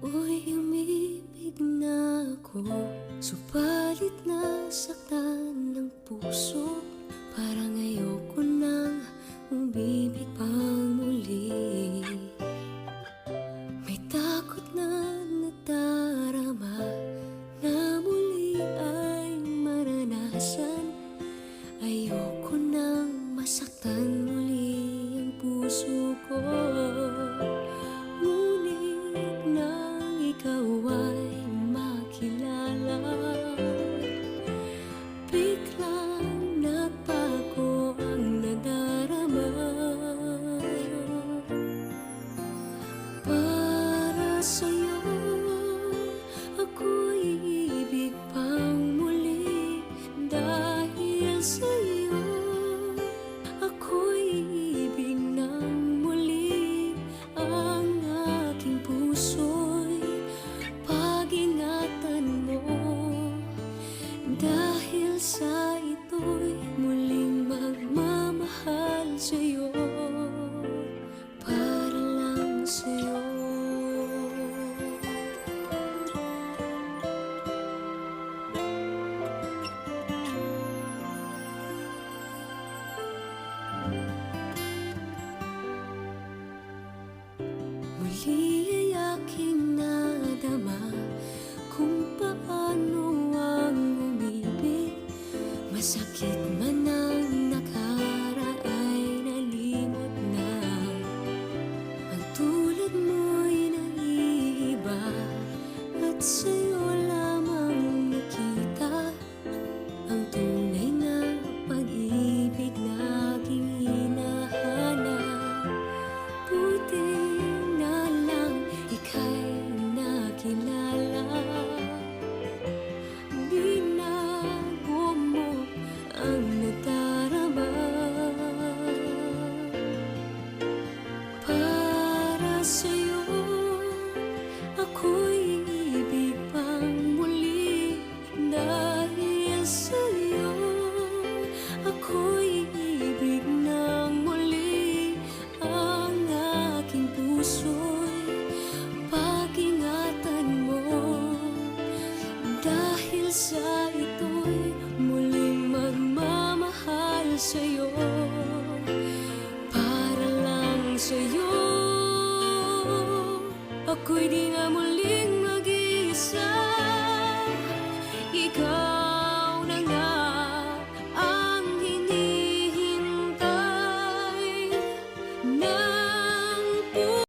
Ako'y umibig na ako, subalit nasaktan ng puso. Parang ayoko nang umibig pang muli. May takot na nadarama na muli ay maranasan. Ayoko nang masaktan muli ang puso ko. Ngunit nang ikaw ay makilala, biglang nagbago ang nadarama. Para sa'yo ako'y ibig pang muli. Dahil sa'yo ako'y ibig ng muli. Ang aking puso'y pag-ingatan mo, dahil sa ito'y muling magmamahal sa'yo, para lang sa'yo. Muli ay aking nadama kung paano ang umibig. Masakit man ang nakaraan nalimot na. Ang tulad mo'y naiiba at sa